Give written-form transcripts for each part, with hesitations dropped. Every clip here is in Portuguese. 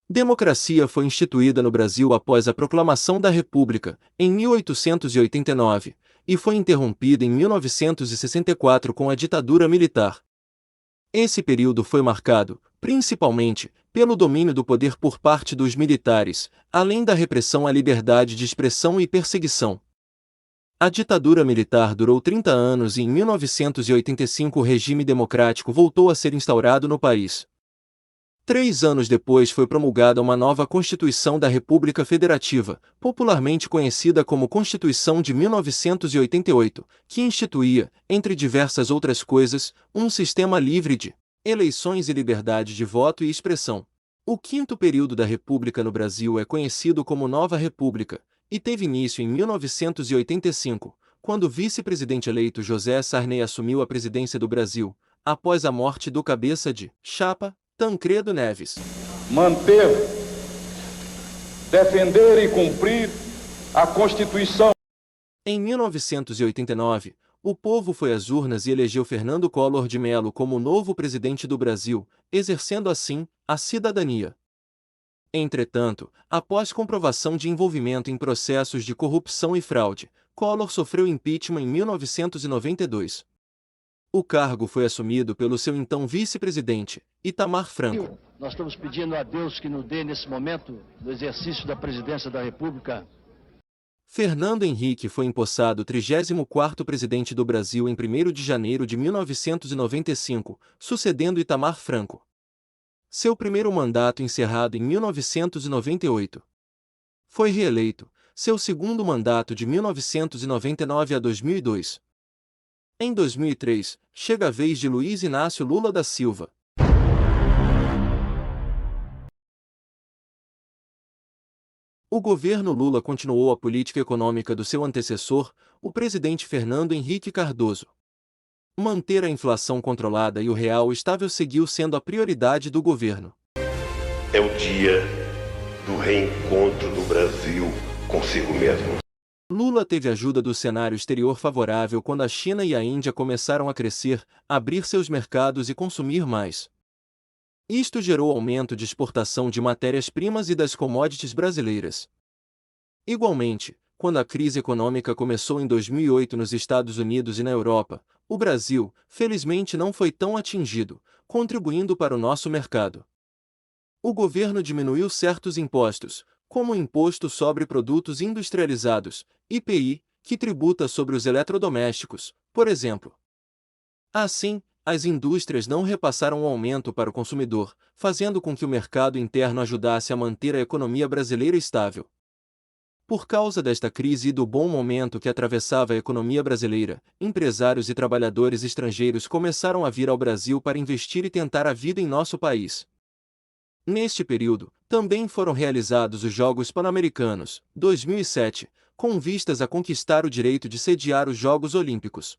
Democracia foi instituída no Brasil após a proclamação da República, em 1889, e foi interrompida em 1964 com a ditadura militar. Esse período foi marcado, principalmente, pelo domínio do poder por parte dos militares, além da repressão à liberdade de expressão e perseguição. A ditadura militar durou 30 anos e em 1985 o regime democrático voltou a ser instaurado no país. 3 anos depois foi promulgada uma nova Constituição da República Federativa, popularmente conhecida como Constituição de 1988, que instituía, entre diversas outras coisas, um sistema livre de eleições e liberdade de voto e expressão. O quinto período da República no Brasil é conhecido como Nova República, e teve início em 1985, quando o vice-presidente eleito José Sarney assumiu a presidência do Brasil, após a morte do cabeça de chapa, Tancredo Neves. Manter, defender e cumprir a Constituição. Em 1989, o povo foi às urnas e elegeu Fernando Collor de Mello como o novo presidente do Brasil, exercendo assim a cidadania. Entretanto, após comprovação de envolvimento em processos de corrupção e fraude, Collor sofreu impeachment em 1992. O cargo foi assumido pelo seu então vice-presidente, Itamar Franco. Nós estamos pedindo a Deus que nos dê, nesse momento, no exercício da presidência da República. Fernando Henrique foi empossado 34º presidente do Brasil em 1º de janeiro de 1995, sucedendo Itamar Franco. Seu primeiro mandato encerrado em 1998. Foi reeleito, seu segundo mandato de 1999 a 2002. Em 2003, chega a vez de Luiz Inácio Lula da Silva. O governo Lula continuou a política econômica do seu antecessor, o presidente Fernando Henrique Cardoso. Manter a inflação controlada e o real estável seguiu sendo a prioridade do governo. É o dia do reencontro do Brasil consigo mesmo. Lula teve ajuda do cenário exterior favorável quando a China e a Índia começaram a crescer, abrir seus mercados e consumir mais. Isto gerou aumento de exportação de matérias-primas e das commodities brasileiras. Igualmente, quando a crise econômica começou em 2008 nos Estados Unidos e na Europa, o Brasil, felizmente, não foi tão atingido, contribuindo para o nosso mercado. O governo diminuiu certos impostos, como o Imposto sobre Produtos Industrializados, IPI, que tributa sobre os eletrodomésticos, por exemplo. Assim, as indústrias não repassaram o aumento para o consumidor, fazendo com que o mercado interno ajudasse a manter a economia brasileira estável. Por causa desta crise e do bom momento que atravessava a economia brasileira, empresários e trabalhadores estrangeiros começaram a vir ao Brasil para investir e tentar a vida em nosso país. Neste período, também foram realizados os Jogos Pan-Americanos, 2007, com vistas a conquistar o direito de sediar os Jogos Olímpicos.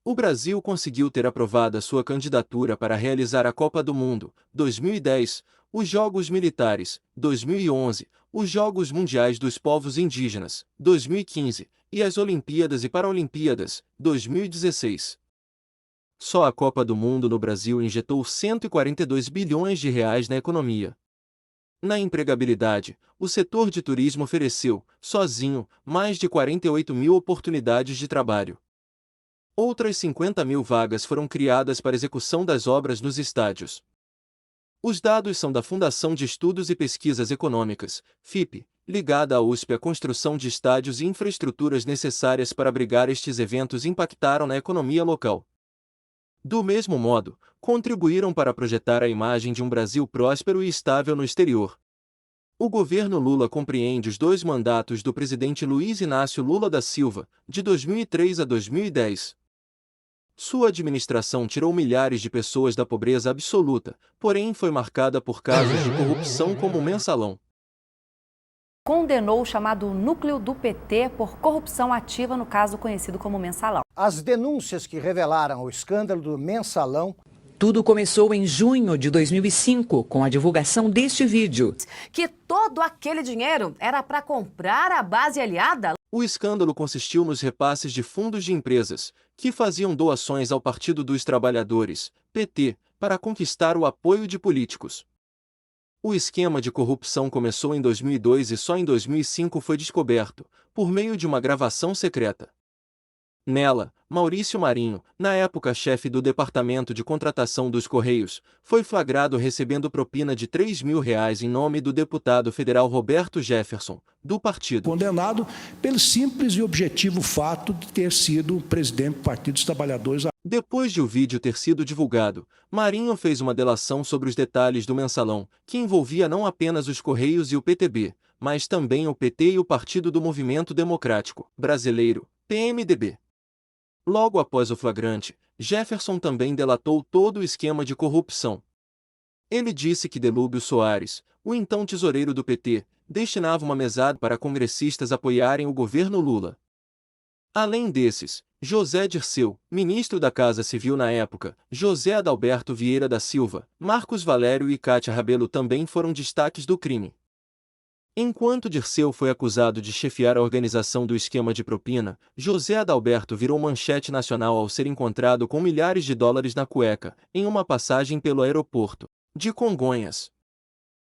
O Brasil conseguiu ter aprovada sua candidatura para realizar a Copa do Mundo, 2010, os Jogos Militares, 2011, os Jogos Mundiais dos Povos Indígenas, 2015, e as Olimpíadas e Paralimpíadas, 2016. Só a Copa do Mundo no Brasil injetou 142 bilhões de reais na economia. Na empregabilidade, o setor de turismo ofereceu, sozinho, mais de 48 mil oportunidades de trabalho. Outras 50 mil vagas foram criadas para execução das obras nos estádios. Os dados são da Fundação de Estudos e Pesquisas Econômicas, FIPE, ligada à USP. A construção de estádios e infraestruturas necessárias para abrigar estes eventos impactaram na economia local. Do mesmo modo, contribuíram para projetar a imagem de um Brasil próspero e estável no exterior. O governo Lula compreende os 2 mandatos do presidente Luiz Inácio Lula da Silva, de 2003 a 2010. Sua administração tirou milhares de pessoas da pobreza absoluta, porém foi marcada por casos de corrupção como o Mensalão. Condenou o chamado núcleo do PT por corrupção ativa no caso conhecido como Mensalão. As denúncias que revelaram o escândalo do Mensalão. Tudo começou em junho de 2005, com a divulgação deste vídeo. Que todo aquele dinheiro era para comprar a base aliada? O escândalo consistiu nos repasses de fundos de empresas, que faziam doações ao Partido dos Trabalhadores, PT, para conquistar o apoio de políticos. O esquema de corrupção começou em 2002 e só em 2005 foi descoberto, por meio de uma gravação secreta. Nela, Maurício Marinho, na época chefe do Departamento de Contratação dos Correios, foi flagrado recebendo propina de R$ 3.000 em nome do deputado federal Roberto Jefferson, do partido. Condenado pelo simples e objetivo fato de ter sido presidente do Partido dos Trabalhadores. Depois de o vídeo ter sido divulgado, Marinho fez uma delação sobre os detalhes do mensalão, que envolvia não apenas os Correios e o PTB, mas também o PT e o Partido do Movimento Democrático Brasileiro, PMDB. Logo após o flagrante, Jefferson também delatou todo o esquema de corrupção. Ele disse que Delúbio Soares, o então tesoureiro do PT, destinava uma mesada para congressistas apoiarem o governo Lula. Além desses, José Dirceu, ministro da Casa Civil na época, José Adalberto Vieira da Silva, Marcos Valério e Cátia Rabelo também foram destaques do crime. Enquanto Dirceu foi acusado de chefiar a organização do esquema de propina, José Adalberto virou manchete nacional ao ser encontrado com milhares de dólares na cueca, em uma passagem pelo aeroporto de Congonhas.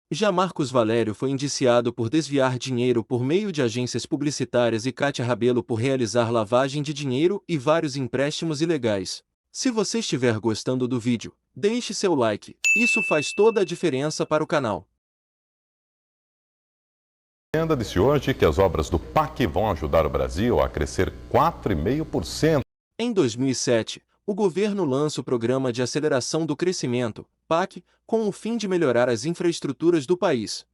Já Marcos Valério foi indiciado por desviar dinheiro por meio de agências publicitárias e Cátia Rabelo por realizar lavagem de dinheiro e vários empréstimos ilegais. Se você estiver gostando do vídeo, deixe seu like, isso faz toda a diferença para o canal. Agenda disse hoje que as obras do PAC vão ajudar o Brasil a crescer 4,5%. Em 2007, o governo lança o Programa de Aceleração do Crescimento, PAC, com o fim de melhorar as infraestruturas do país.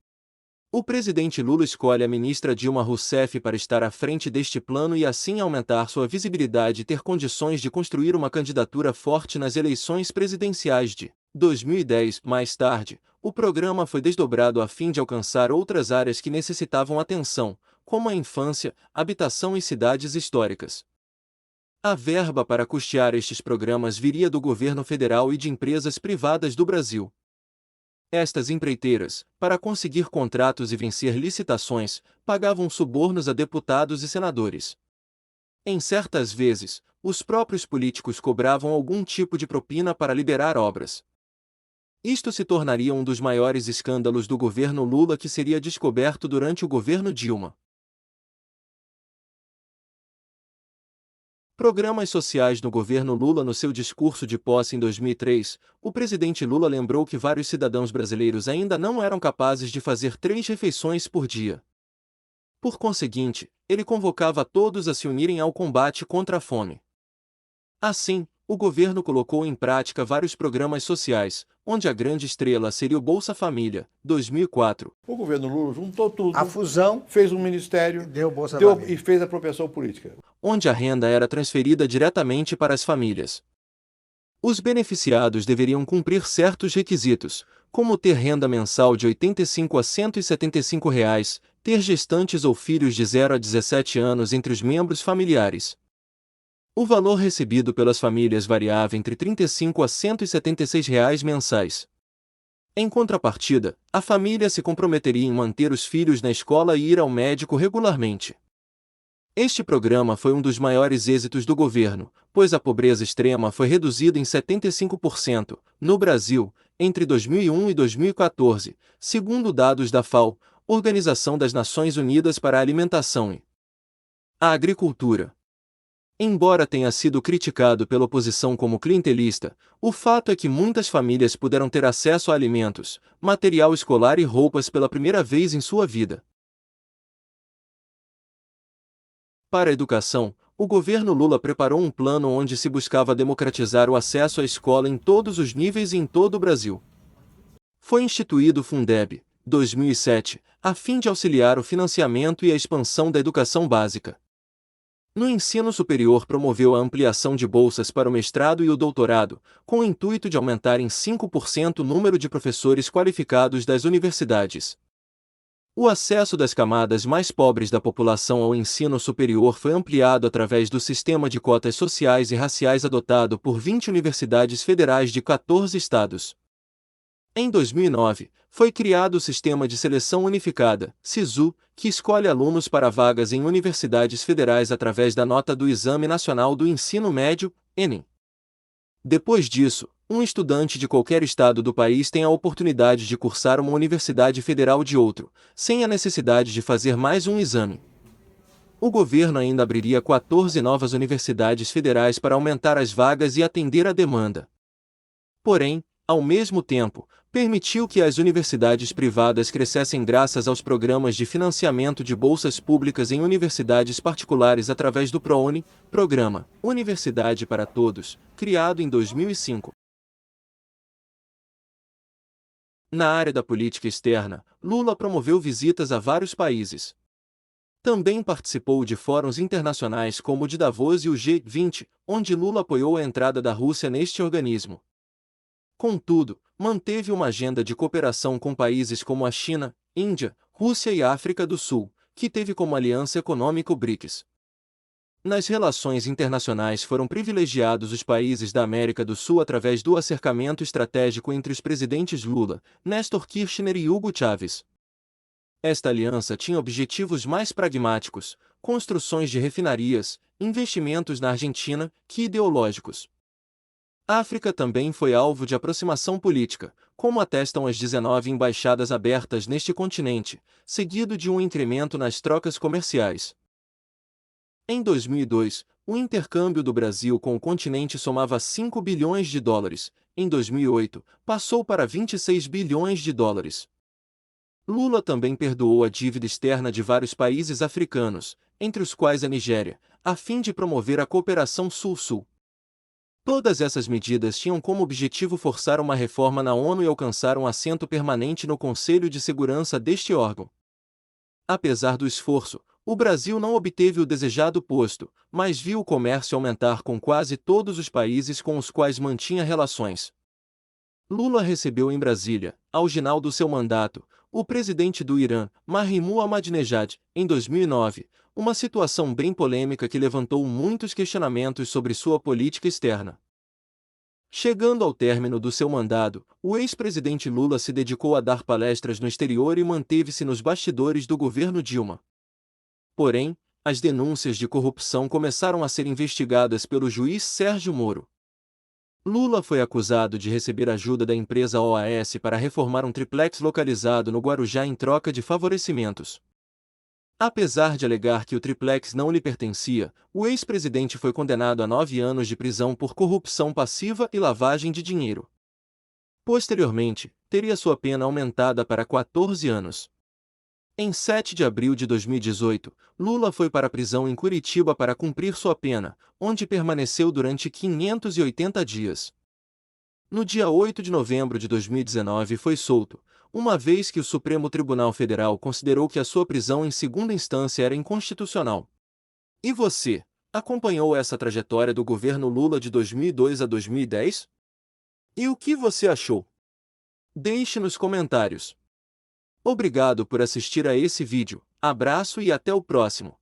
O presidente Lula escolhe a ministra Dilma Rousseff para estar à frente deste plano e assim aumentar sua visibilidade e ter condições de construir uma candidatura forte nas eleições presidenciais de 2010. Mais tarde, o programa foi desdobrado a fim de alcançar outras áreas que necessitavam atenção, como a infância, habitação e cidades históricas. A verba para custear estes programas viria do governo federal e de empresas privadas do Brasil. Estas empreiteiras, para conseguir contratos e vencer licitações, pagavam subornos a deputados e senadores. Em certas vezes, os próprios políticos cobravam algum tipo de propina para liberar obras. Isto se tornaria um dos maiores escândalos do governo Lula que seria descoberto durante o governo Dilma. Programas sociais no governo Lula. No seu discurso de posse em 2003, o presidente Lula lembrou que vários cidadãos brasileiros ainda não eram capazes de fazer 3 refeições por dia. Por conseguinte, ele convocava todos a se unirem ao combate contra a fome. Assim, o governo colocou em prática vários programas sociais, onde a grande estrela seria o Bolsa Família, 2004. O governo Lula juntou tudo. A fusão fez um ministério, deu Bolsa Família e fez a apropriação política. Onde a renda era transferida diretamente para as famílias. Os beneficiados deveriam cumprir certos requisitos, como ter renda mensal de R$ 85 a R$ 175, ter gestantes ou filhos de 0 a 17 anos entre os membros familiares. O valor recebido pelas famílias variava entre R$ 35 a R$ 176 mensais. Em contrapartida, a família se comprometeria em manter os filhos na escola e ir ao médico regularmente. Este programa foi um dos maiores êxitos do governo, pois a pobreza extrema foi reduzida em 75%, no Brasil, entre 2001 e 2014, segundo dados da FAO, Organização das Nações Unidas para a Alimentação e a Agricultura. Embora tenha sido criticado pela oposição como clientelista, o fato é que muitas famílias puderam ter acesso a alimentos, material escolar e roupas pela primeira vez em sua vida. Para a educação, o governo Lula preparou um plano onde se buscava democratizar o acesso à escola em todos os níveis e em todo o Brasil. Foi instituído o Fundeb, 2007, a fim de auxiliar o financiamento e a expansão da educação básica. No ensino superior promoveu a ampliação de bolsas para o mestrado e o doutorado, com o intuito de aumentar em 5% o número de professores qualificados das universidades. O acesso das camadas mais pobres da população ao ensino superior foi ampliado através do sistema de cotas sociais e raciais adotado por 20 universidades federais de 14 estados. Em 2009, foi criado o Sistema de Seleção Unificada, SISU, que escolhe alunos para vagas em universidades federais através da nota do Exame Nacional do Ensino Médio, ENEM. Depois disso, Um estudante de qualquer estado do país tem a oportunidade de cursar uma universidade federal de outro, sem a necessidade de fazer mais um exame. O governo ainda abriria 14 novas universidades federais para aumentar as vagas e atender à demanda. Porém, ao mesmo tempo, permitiu que as universidades privadas crescessem graças aos programas de financiamento de bolsas públicas em universidades particulares através do ProUni, Programa Universidade para Todos, criado em 2005. Na área da política externa, Lula promoveu visitas a vários países. Também participou de fóruns internacionais como o de Davos e o G20, onde Lula apoiou a entrada da Rússia neste organismo. Contudo, manteve uma agenda de cooperação com países como a China, Índia, Rússia e África do Sul, que teve como aliança econômica o BRICS. Nas relações internacionais foram privilegiados os países da América do Sul através do acercamento estratégico entre os presidentes Lula, Néstor Kirchner e Hugo Chávez. Esta aliança tinha objetivos mais pragmáticos, construções de refinarias, investimentos na Argentina, que ideológicos. A África também foi alvo de aproximação política, como atestam as 19 embaixadas abertas neste continente, seguido de um incremento nas trocas comerciais. Em 2002, o intercâmbio do Brasil com o continente somava 5 bilhões de dólares, em 2008, passou para 26 bilhões de dólares. Lula também perdoou a dívida externa de vários países africanos, entre os quais a Nigéria, a fim de promover a cooperação Sul-Sul. Todas essas medidas tinham como objetivo forçar uma reforma na ONU e alcançar um assento permanente no Conselho de Segurança deste órgão. Apesar do esforço, o Brasil não obteve o desejado posto, mas viu o comércio aumentar com quase todos os países com os quais mantinha relações. Lula recebeu em Brasília, ao final do seu mandato, o presidente do Irã, Mahmoud Ahmadinejad, em 2009, uma situação bem polêmica que levantou muitos questionamentos sobre sua política externa. Chegando ao término do seu mandato, o ex-presidente Lula se dedicou a dar palestras no exterior e manteve-se nos bastidores do governo Dilma. Porém, as denúncias de corrupção começaram a ser investigadas pelo juiz Sérgio Moro. Lula foi acusado de receber ajuda da empresa OAS para reformar um triplex localizado no Guarujá em troca de favorecimentos. Apesar de alegar que o triplex não lhe pertencia, o ex-presidente foi condenado a 9 anos de prisão por corrupção passiva e lavagem de dinheiro. Posteriormente, teria sua pena aumentada para 14 anos. Em 7 de abril de 2018, Lula foi para a prisão em Curitiba para cumprir sua pena, onde permaneceu durante 580 dias. No dia 8 de novembro de 2019 foi solto, uma vez que o Supremo Tribunal Federal considerou que a sua prisão em segunda instância era inconstitucional. E você, acompanhou essa trajetória do governo Lula de 2002 a 2010? E o que você achou? Deixe nos comentários. Obrigado por assistir a esse vídeo, abraço e até o próximo.